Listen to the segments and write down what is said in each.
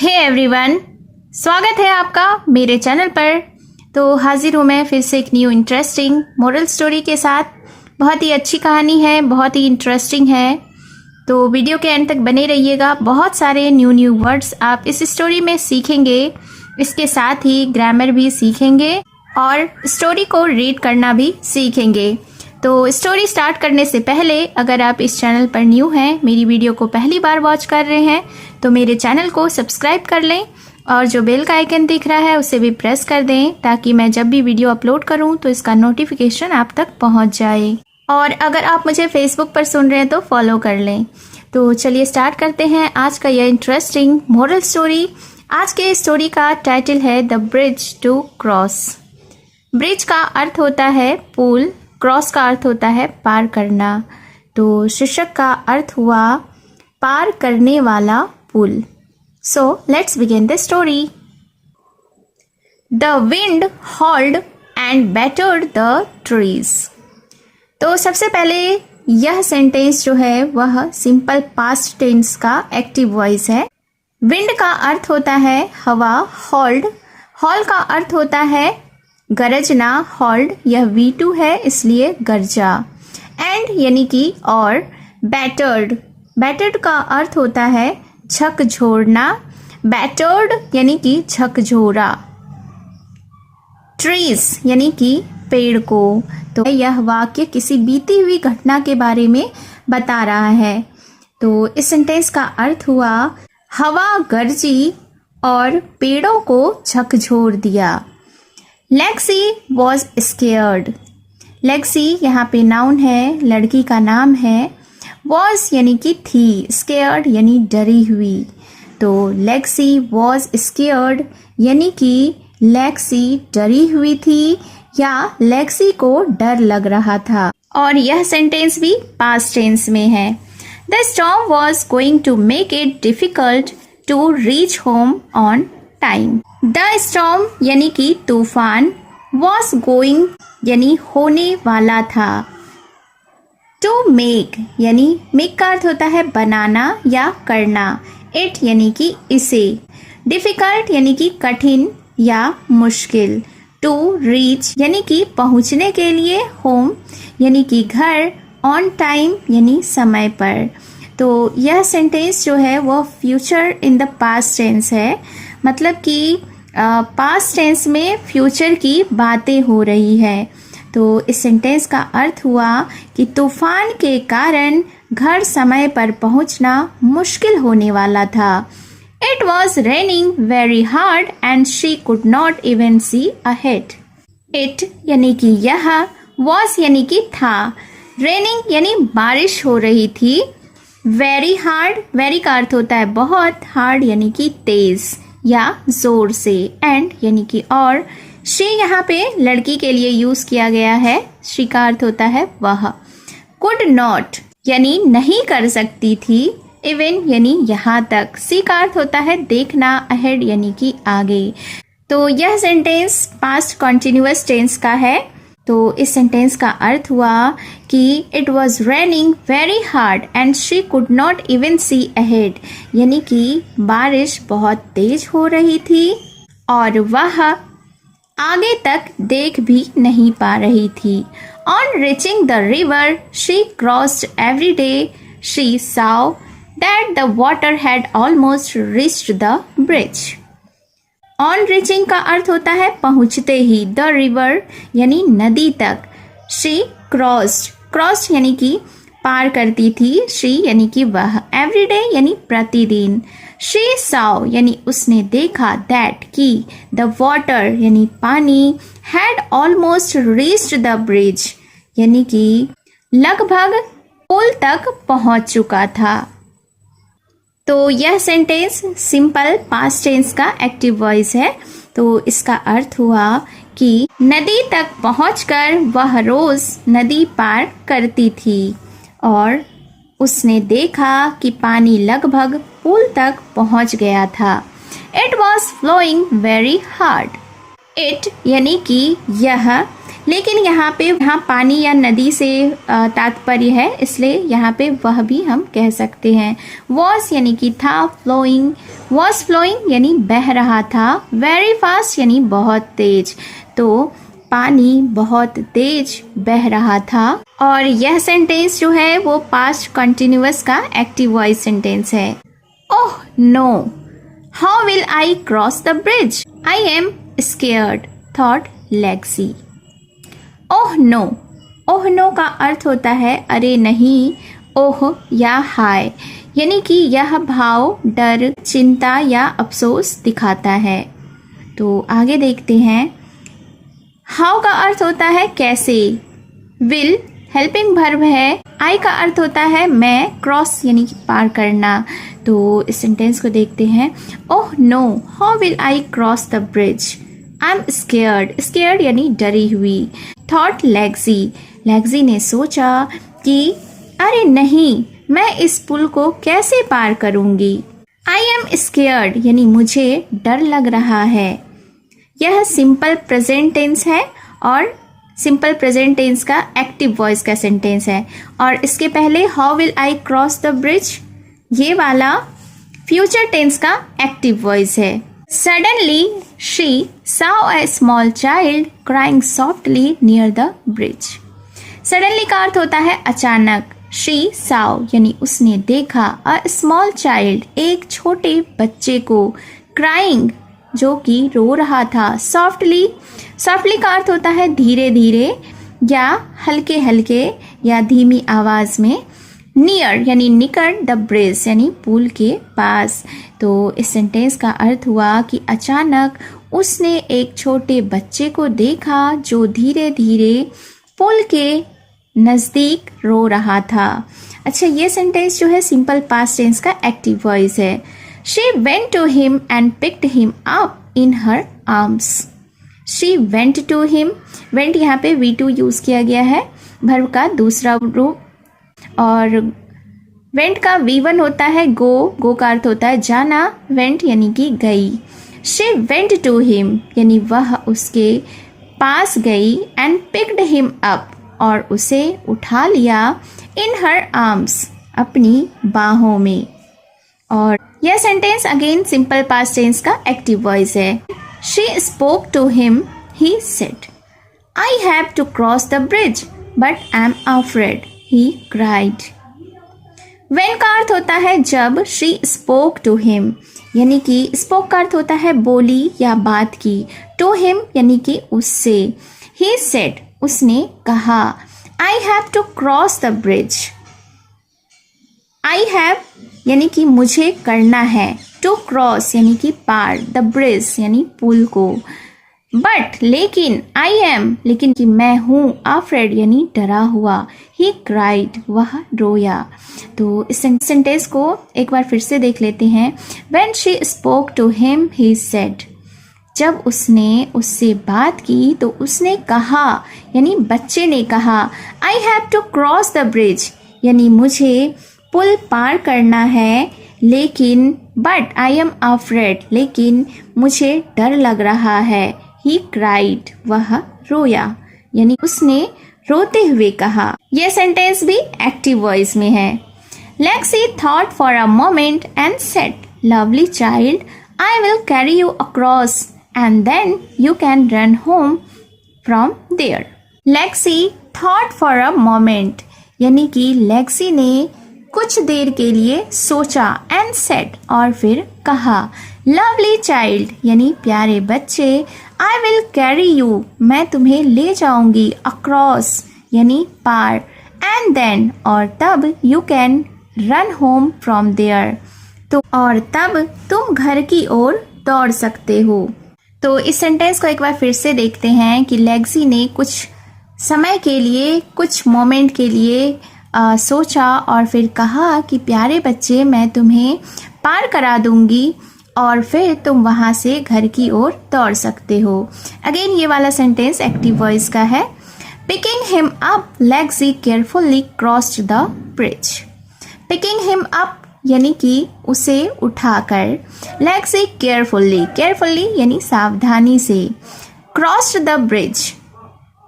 Hey everyone, स्वागत है आपका मेरे चैनल पर। तो हाजिर हूँ मैं फिर से एक न्यू इंटरेस्टिंग मोरल स्टोरी के साथ। बहुत ही अच्छी कहानी है, बहुत ही इंटरेस्टिंग है, तो वीडियो के एंड तक बने रहिएगा। बहुत सारे न्यू वर्ड्स आप इस स्टोरी में सीखेंगे, इसके साथ ही ग्रामर भी सीखेंगे और स्टोरी को रीड करना भी सीखेंगे। तो स्टोरी स्टार्ट करने से पहले अगर आप इस चैनल पर न्यू हैं, मेरी वीडियो को पहली बार वॉच कर रहे हैं, तो मेरे चैनल को सब्सक्राइब कर लें और जो बेल का आइकन दिख रहा है उसे भी प्रेस कर दें, ताकि मैं जब भी वीडियो अपलोड करूं तो इसका नोटिफिकेशन आप तक पहुंच जाए। और अगर आप मुझे फेसबुक पर सुन रहे हैं तो फॉलो कर लें। तो चलिए स्टार्ट करते हैं आज का यह इंटरेस्टिंग मोरल स्टोरी। आज के स्टोरी का टाइटल है the bridge to cross. Bridge का अर्थ होता है पुल, क्रॉस का अर्थ होता है पार करना। तो शीर्षक का अर्थ हुआ पार करने वाला पुल। So let's begin the story. The wind howled and battered the trees. तो सबसे पहले यह सेंटेंस जो है वह सिंपल पास्ट टेंस का एक्टिव वॉइस है। विंड का अर्थ होता है हवा, हॉल्ड। हॉल का अर्थ होता है गरजना, हॉल्ड यह V2 है इसलिए गरजा। एंड यानी कि और। बैटर्ड, बैटर्ड का अर्थ होता है झकझोरना, बैटर्ड यानी कि झकझोरा। ट्रीज यानी कि पेड़ को। तो यह वाक्य किसी बीती हुई घटना के बारे में बता रहा है। तो इस सेंटेंस का अर्थ हुआ हवा गरजी और पेड़ों को झकझोर दिया। Lexi was scared. लेक्सी यहाँ पे नाउन है, लड़की का नाम है। वॉज यानी कि थी, स्केयर्ड यानी डरी हुई। तो लेक्सी वॉज स्केयर्ड यानी कि लेक्सी डरी हुई थी या लेक्सी को डर लग रहा था। और यह सेंटेंस भी पास्ट टेंस में है। The storm was going to make it difficult to reach home on time. The storm यानी कि तूफान, वॉज गोइंग यानी होने वाला था। टू मेक यानी मेक का अर्थ होता है बनाना या करना। इट यानी कि इसे। डिफिकल्ट यानी कि कठिन या मुश्किल। टू रीच यानी कि पहुंचने के लिए। होम यानी कि घर। ऑन टाइम यानी समय पर। तो यह सेंटेंस जो है वह future in the past tense है, मतलब कि पास्ट टेंस में फ्यूचर की बातें हो रही है। तो इस सेंटेंस का अर्थ हुआ कि तूफान के कारण घर समय पर पहुंचना मुश्किल होने वाला था। It was raining very hard and she could not even see ahead. It यानी कि यह, वॉज यानी कि था, रेनिंग यानी बारिश हो रही थी। वेरी हार्ड, वेरी का अर्थ होता है बहुत, हार्ड यानी कि तेज या जोर से। एंड यानी कि और। शी यहाँ पे लड़की के लिए यूज किया गया है। शी का अर्थ होता है वह। कुड नॉट यानी नहीं कर सकती थी। इवन यानी यहाँ तक। सी का अर्थ होता है देखना। अहेड यानी कि आगे। तो यह सेंटेंस पास्ट कॉन्टिन्यूअस टेंस का है। तो इस सेंटेंस का अर्थ हुआ कि it was raining very hard and she could not even see ahead, यानी कि बारिश बहुत तेज हो रही थी और वह आगे तक देख भी नहीं पा रही थी। On reaching the river she crossed every day she saw that the water had almost reached the bridge. On reaching का अर्थ होता है पहुंचते ही। द रिवर यानी नदी तक। शी क्रॉस्ड, क्रॉस्ड यानी कि पार करती थी। शी यानी कि वह। एवरीडे यानी प्रतिदिन। शी saw यानी उसने देखा। दैट कि द वाटर यानी पानी। Had almost reached the bridge यानी कि लगभग पुल तक पहुंच चुका था। तो यह सेंटेंस सिंपल पास्ट टेंस का एक्टिव वॉइस है। तो इसका अर्थ हुआ कि नदी तक पहुंचकर वह रोज नदी पार करती थी और उसने देखा कि पानी लगभग पुल तक पहुंच गया था। It was flowing very hard. It यानी कि यह, लेकिन यहाँ पानी या नदी से तात्पर्य है, इसलिए यहाँ पे वह भी हम कह सकते हैं। वॉज यानी कि था, फ्लोइंग, वॉज फ्लोइंग यानी बह रहा था, वेरी फास्ट यानी बहुत तेज। तो पानी बहुत तेज बह रहा था। और यह सेंटेंस जो है वो पास्ट कंटिन्यूअस का एक्टिव वॉइस सेंटेंस है। Oh no, how will I cross the bridge, I am scared, thought Lexi. Oh no, oh no का अर्थ होता है अरे नहीं, ओह या हाय, यानी कि यह भाव डर, चिंता या अफसोस दिखाता है। तो आगे देखते हैं। हाउ का अर्थ होता है कैसे, विल हेल्पिंग वर्ब है, आई का अर्थ होता है मैं, क्रॉस यानी कि पार करना। तो इस सेंटेंस को देखते हैं। Oh no, how will I cross the bridge, I am scared, scared यानी डरी हुई। थॉट लेक्सी, लेक्सी ने सोचा कि अरे नहीं, मैं इस पुल को कैसे पार करूंगी। आई एम स्केयर्ड यानी मुझे डर लग रहा है। यह सिंपल प्रेजेंट टेंस है और सिंपल प्रेजेंट टेंस का एक्टिव वॉइस का सेंटेंस है। और इसके पहले how will I cross the bridge, ये वाला फ्यूचर टेंस का एक्टिव वॉइस है। Suddenly, she saw a small child crying softly near the bridge. Suddenly का अर्थ होता है अचानक। She saw यानी उसने देखा, a small child एक छोटे बच्चे को, crying जो कि रो रहा था, softly, softly का अर्थ होता है धीरे धीरे या हल्के हल्के या धीमी आवाज में। नियर यानी निकट, द ब्रिज यानी पुल के पास। तो इस सेंटेंस का अर्थ हुआ कि अचानक उसने एक छोटे बच्चे को देखा जो धीरे धीरे पुल के नज़दीक रो रहा था। अच्छा, ये सेंटेंस जो है सिंपल पास्ट टेंस का एक्टिव वॉइस है। She went to him and picked him up in her arms. She went to him, went यहाँ पे V2 यूज किया गया है, वर्ब का दूसरा रूप। और वेंट का V1 होता है गो, गो का अर्थ होता है जाना, वेंट यानी कि गई। शी वेंट टू हिम यानी वह उसके पास गई, एंड पिक्ड हिम अप और उसे उठा लिया, इन हर आर्म्स अपनी बाहों में। और यह sentence again simple past tense का एक्टिव वॉइस है। She spoke to him, he said, I have to cross the bridge but I am afraid, he cried. When का अर्थ होता है जब, she spoke to him यानी कि spoke का अर्थ होता है बोली या बात की, to him यानी कि उससे। he said उसने कहा, I have to cross the bridge. I have यानी कि मुझे करना है, to cross यानी कि पार, the bridge यानी पुल को। बट लेकिन, आई एम लेकिन कि मैं हूँ, अफ्रेड यानी डरा हुआ, ही क्राइड वह रोया। तो इस सेंटेंस को एक बार फिर से देख लेते हैं। When she spoke to him he said, जब उसने उससे बात की तो उसने कहा, यानी बच्चे ने कहा, I have to cross the bridge यानी मुझे पुल पार करना है, लेकिन बट आई एम अफ्रेड लेकिन मुझे डर लग रहा है। ही क्राइड वह रोया यानी उसने रोते हुए कहा। यह सेंटेंस भी एक्टिव वॉइस में है। Lexi thought for a moment and said, lovely child, I will carry you across and then you can run home from there. Lexi thought for a moment यानी कि लेक्सी ने कुछ देर के लिए सोचा, एंड सेड और फिर कहा, लवली चाइल्ड यानी प्यारे बच्चे, आई विल कैरी यू मैं तुम्हें ले जाऊंगी, अक्रॉस यानी पार, एंड देन और तब, you can run home from there तो और तब तुम घर की ओर दौड़ सकते हो। तो इस सेंटेंस को एक बार फिर से देखते हैं कि लेक्सी ने कुछ समय के लिए, कुछ मोमेंट के लिए सोचा और फिर कहा कि प्यारे बच्चे मैं तुम्हें पार करा दूंगी और फिर तुम वहाँ से घर की ओर दौड़ सकते हो। अगेन ये वाला सेंटेंस एक्टिव वॉइस का है। Picking him up, Lexi carefully crossed the bridge. Picking him up यानी कि उसे उठाकर, लेक्सी केयरफुली, केयरफुली यानी सावधानी से, क्रॉस्ड द ब्रिज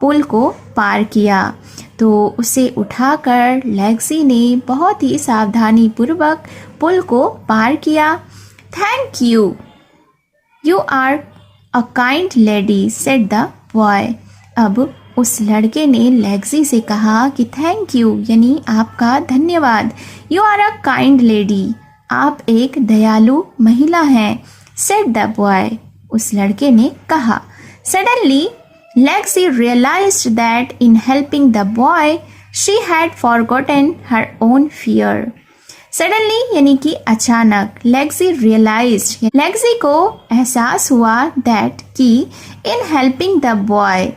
पुल को पार किया। तो उसे उठाकर लेग्जी ने बहुत ही सावधानी पूर्वक पुल को पार किया। Thank you, you are a kind lady, said the boy. अब उस लड़के ने लेग्जी से कहा कि थैंक यू यानी आपका धन्यवाद। You are a kind lady, आप एक दयालु महिला हैं। सेड द बॉय, उस लड़के ने कहा। Suddenly Lexi realized that in helping the boy she had forgotten her own fear. Suddenly यानी कि अचानक, लेग्जी रियलाइज्ड, लेग्जी को एहसास हुआ दैट कि इन हेल्पिंग द बॉय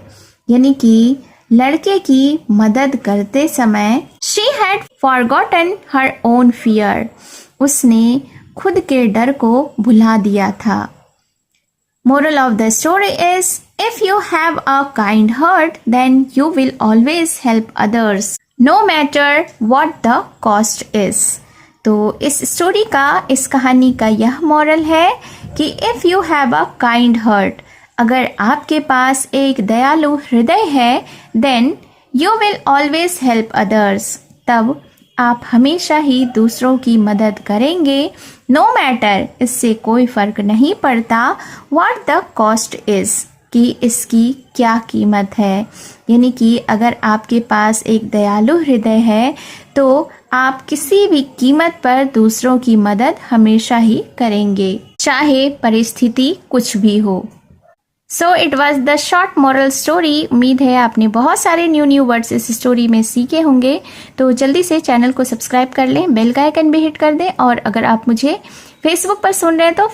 यानी कि लड़के की मदद करते समय she had forgotten her own fear, उसने खुद के डर को भुला दिया था। Moral of the story is, if you have a kind heart, then you will always help others, no matter what the cost is. तो इस स्टोरी का, इस कहानी का यह मॉरल है कि if you have a kind heart, अगर आपके पास एक दयालु हृदय है, then you will always help others, तब आप हमेशा ही दूसरों की मदद करेंगे। नो मैटर, इससे कोई फ़र्क नहीं पड़ता, व्हाट द कॉस्ट इज़, कि इसकी क्या कीमत है। यानी कि अगर आपके पास एक दयालु हृदय है तो आप किसी भी कीमत पर दूसरों की मदद हमेशा ही करेंगे, चाहे परिस्थिति कुछ भी हो। So it was the short moral story. उम्मीद है आपने बहुत सारे न्यू वर्ड्स इस स्टोरी में सीखे होंगे। तो जल्दी से चैनल को सब्सक्राइब कर लें, बेल का आइकन भी हिट कर दें, और अगर आप मुझे फेसबुक पर सुन रहे हैं तो